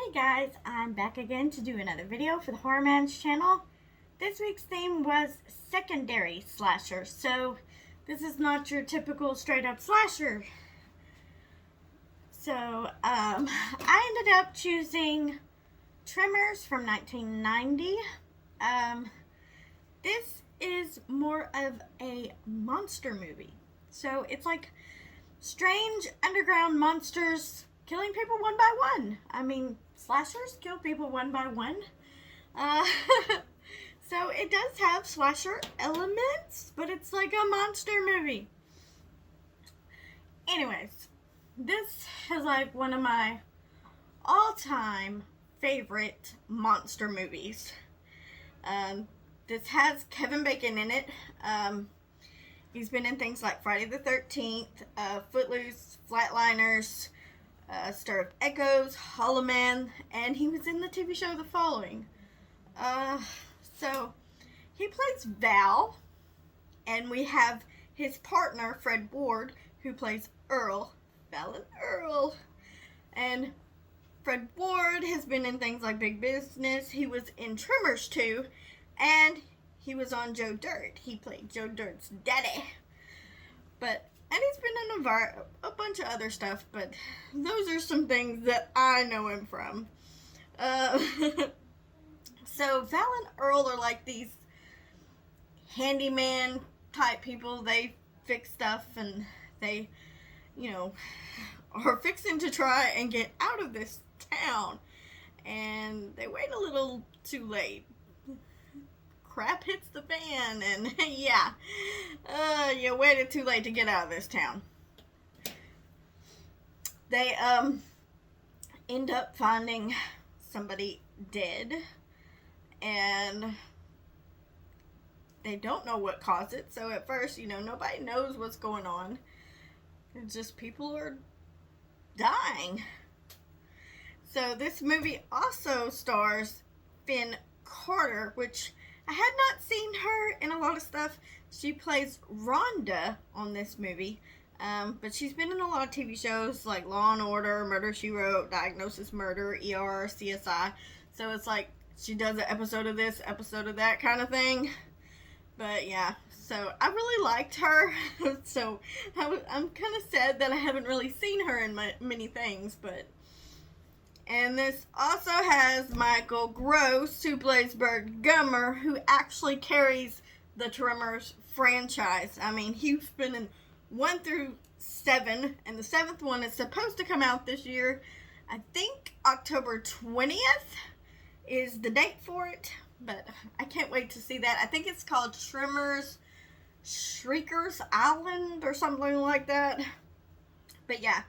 Hey guys, I'm back again to do another video for the HORRORman's channel. This week's theme was secondary slasher, so this is not your typical straight up slasher. So, I ended up choosing Tremors from 1990. This is more of a monster movie. So, it's like strange underground monsters killing people one by one. I mean, slashers kill people one by one. So it does have slasher elements, but it's like a monster movie. Anyways, this is like one of my all-time favorite monster movies. This has Kevin Bacon in it. He's been in things like Friday the 13th, Footloose, Flatliners, Stir of Echoes, Hollow Man, and he was in the TV show The Following. So he plays Val, and we have his partner, Fred Ward, who plays Earl. Val and Earl. And Fred Ward has been in things like Big Business. He was in Tremors 2, and he was on Joe Dirt. He played Joe Dirt's daddy. And he's been in a bunch of other stuff, but those are some things that I know him from. So Val and Earl are like these handyman type people. They fix stuff and they, are fixing to try and get out of this town. And they wait a little too late. Crap hits the fan, and yeah, you waited too late to get out of this town. They end up finding somebody dead, and they don't know what caused it. So at first, nobody knows what's going on. It's just people are dying. So this movie also stars Finn Carter, which I had not seen her in a lot of stuff. She plays Rhonda on this movie, but she's been in a lot of TV shows like Law and Order, Murder, She Wrote, Diagnosis Murder, ER, CSI. So it's like she does an episode of this, episode of that kind of thing. But yeah, so I really liked her. So I'm kind of sad that I haven't really seen her in many things, but... And this also has Michael Gross, who plays Bert Gummer, who actually carries the Tremors franchise. I mean, he's been in 1 through 7, and the 7th one is supposed to come out this year. I think October 20th is the date for it, but I can't wait to see that. I think it's called Tremors Shriekers Island or something like that. But yeah,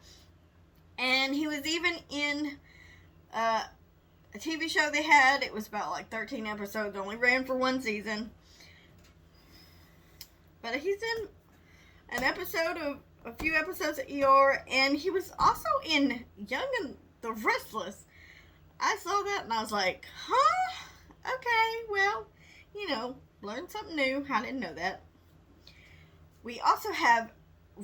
and he was even in a TV show they had. It was about like 13 episodes, only ran for 1 season. But he's in a few episodes of ER, and he was also in Young and the Restless. I saw that and I was like, huh? Okay, well, learned something new. I didn't know that. We also have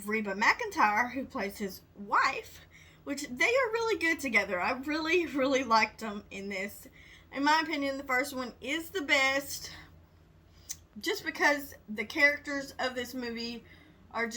Reba McEntire, who plays his wife, which they are really good together. I really, really liked them in this. In my opinion, the first one is the best. Just because the characters of this movie are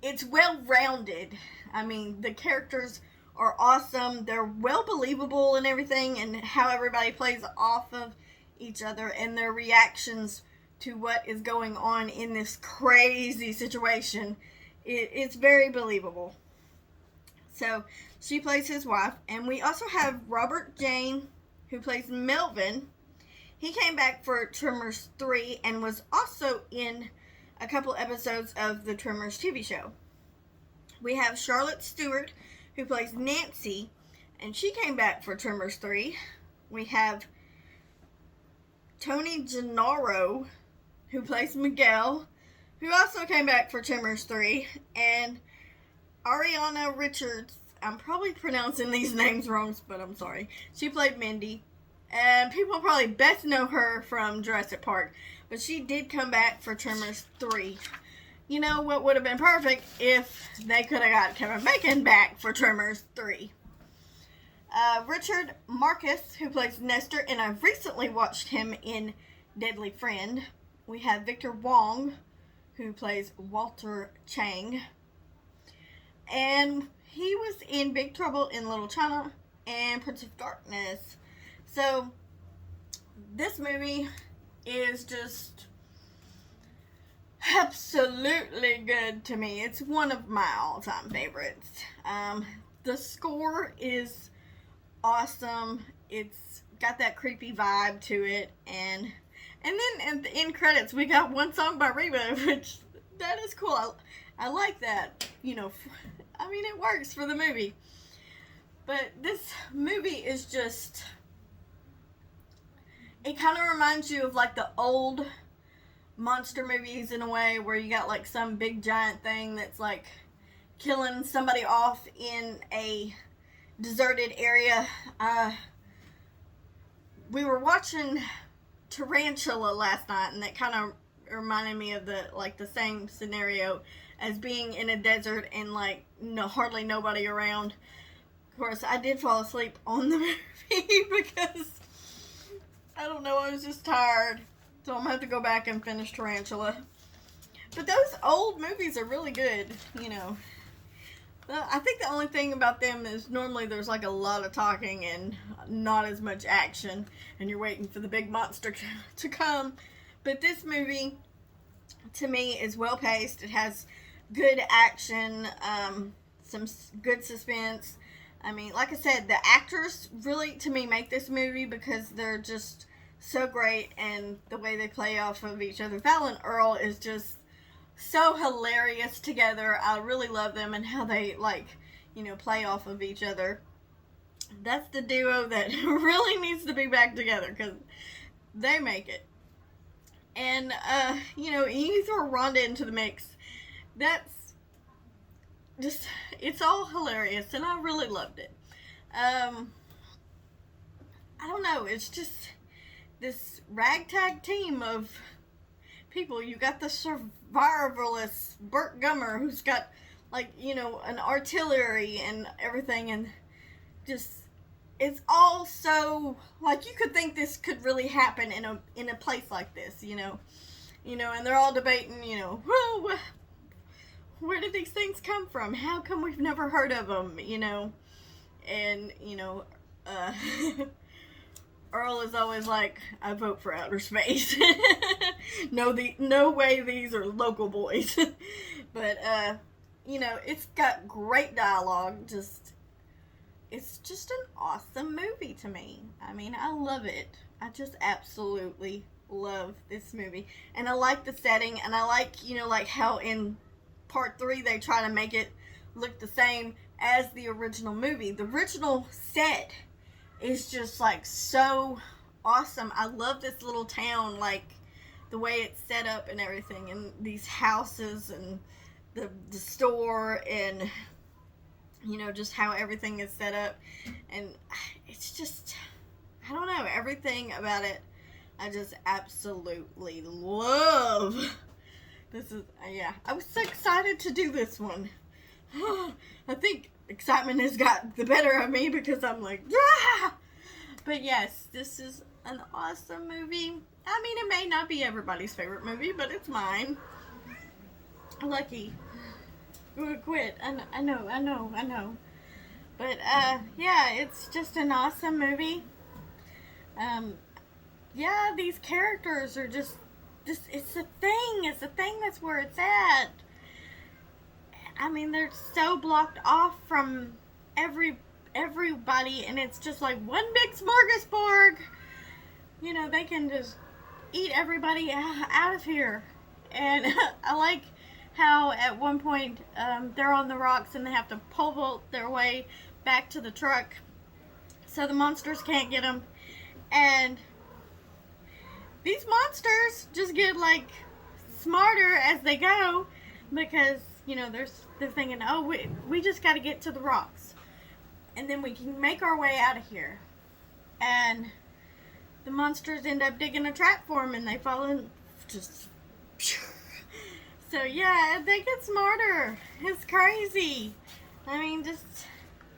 it's well-rounded. I mean, the characters are awesome. They're well believable and everything, and how everybody plays off of each other and their reactions to what is going on in this crazy situation. It's very believable. So, she plays his wife. And we also have Robert Jane, who plays Melvin. He came back for Tremors 3 and was also in a couple episodes of the Tremors TV show. We have Charlotte Stewart, who plays Nancy, and she came back for Tremors 3. We have Tony Gennaro, who plays Miguel, who also came back for Tremors 3. And Ariana Richards, I'm probably pronouncing these names wrong, but I'm sorry. She played Mindy, and people probably best know her from Jurassic Park, but she did come back for Tremors 3. You know what would have been perfect if they could have got Kevin Bacon back for Tremors 3. Richard Marcus, who plays Nestor, and I've recently watched him in Deadly Friend. We have Victor Wong, who plays Walter Chang. And he was in Big Trouble in Little China and Prince of Darkness. So, this movie is just absolutely good to me. It's one of my all-time favorites. The score is awesome. It's got that creepy vibe to it, and then at the end credits we got one song by Reba, which that is cool. I like that. You know, I mean, it works for the movie. But this movie is just, it kind of reminds you of like the old monster movies in a way, where you got like some big giant thing that's like killing somebody off in a deserted area. We were watching Tarantula last night, and that kind of reminded me of the same scenario as being in a desert and like hardly nobody around. Of course, I did fall asleep on the movie because I don't know, I was just tired, so I'm gonna have to go back and finish Tarantula. But those old movies are really good, you know. I think the only thing about them is normally there's like a lot of talking and not as much action, and you're waiting for the big monster to come. But this movie, to me, is well paced. It has good action, some good suspense. I mean, like I said, the actors really, to me, make this movie because they're just so great, and the way they play off of each other. Val and Earl is just so hilarious together. I really love them and how they, like, you know, play off of each other. That's the duo that really needs to be back together, because they make it. And, you know, you throw Rhonda into the mix. That's just, it's all hilarious, and I really loved it. I don't know, it's just this ragtag team of people. You got the survivalist Burt Gummer, who's got, like, you know, an artillery and everything, and just, it's all so, like, you could think this could really happen in a place like this, you know, and they're all debating, you know, well, where did these things come from? How come we've never heard of them, you know? And, you know, Earl is always like, I vote for outer space. No way these are local boys. But, you know, it's got great dialogue. It's just an awesome movie to me. I mean, I love it. I just absolutely love this movie. And I like the setting, and I like, you know, like how in part 3 they try to make it look the same as the original movie. The original set is just like so awesome. I love this little town, like the way it's set up and everything, and these houses and the store, and you know, just how everything is set up. And it's just, I don't know, everything about it I just absolutely love. This is, yeah, I was so excited to do this one. I think excitement has got the better of me because I'm like, ah! But yes, this is an awesome movie. I mean, it may not be everybody's favorite movie, but it's mine. Lucky. Quit. I know. But, yeah, it's just an awesome movie. Yeah, these characters are just, it's a thing. It's a thing, that's where it's at. I mean, they're so blocked off from everybody, and it's just like one big smorgasbord. You know, they can just eat everybody out of here. And I like how at one point they're on the rocks and they have to pole vault their way back to the truck so the monsters can't get them. And these monsters just get like smarter as they go, because you know they're thinking, oh, we just got to get to the rocks and then we can make our way out of here. And the monsters end up digging a trap for them, and they fall in. Just so yeah, they get smarter. It's crazy. I mean, just,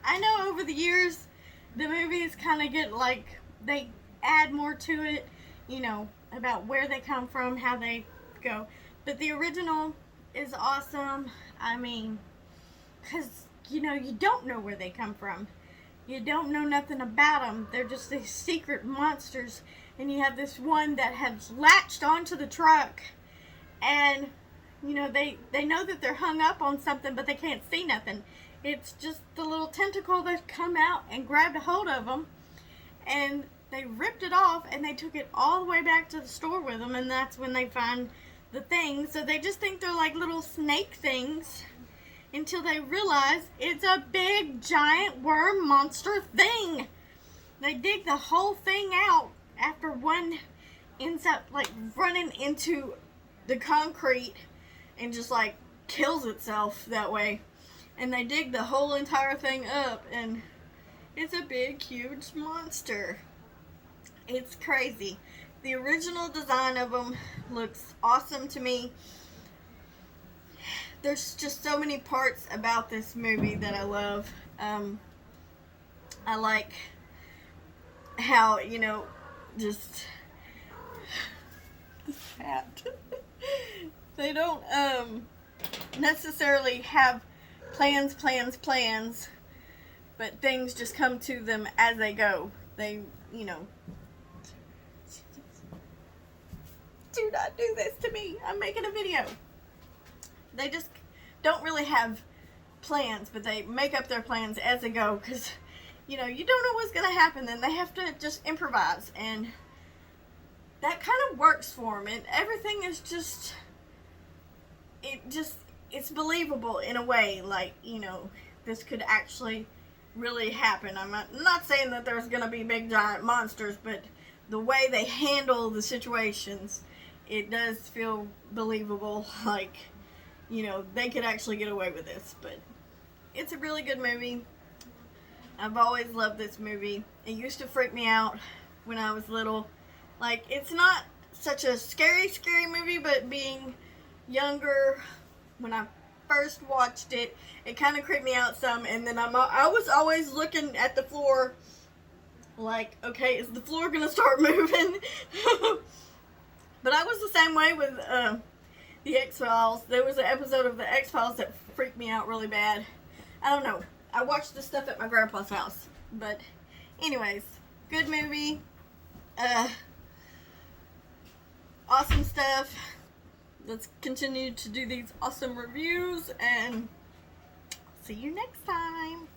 I know over the years the movies kind of get like, they add more to it, you know, about where they come from, how they go. But the original is awesome. I mean, because, you know, you don't know where they come from. You don't know nothing about them. They're just these secret monsters. And you have this one that has latched onto the truck. And, you know, they know that they're hung up on something, but they can't see nothing. It's just the little tentacle that come out and grabbed a hold of them. And they ripped it off, and they took it all the way back to the store with them. And that's when they find the things. So they just think they're like little snake things, until they realize it's a big, giant worm monster thing. They dig the whole thing out after one ends up like running into the concrete and just like kills itself that way. And they dig the whole entire thing up, and it's a big, huge monster. It's crazy. The original design of them looks awesome to me. There's just so many parts about this movie that I love. I like how, you know, just fat. They don't necessarily have plans, but things just come to them as they go. They, you know, do not do this to me. I'm making a video. They just don't really have plans, but they make up their plans as they go, because, you know, you don't know what's going to happen, and they have to just improvise, and that kind of works for them, and everything is just, it's believable in a way, like, you know, this could actually really happen. I'm not saying that there's going to be big giant monsters, but the way they handle the situations, it does feel believable, like, you know, they could actually get away with this. But it's a really good movie. I've always loved this movie. It used to freak me out when I was little. Like, it's not such a scary movie, but being younger, when I first watched it, it kind of creeped me out some. And then I was always looking at the floor like, okay, is the floor gonna start moving? But I was the same way with the X-Files. There was an episode of the X-Files that freaked me out really bad. I don't know. I watched this stuff at my grandpa's house. But anyways, good movie. Awesome stuff. Let's continue to do these awesome reviews, and see you next time.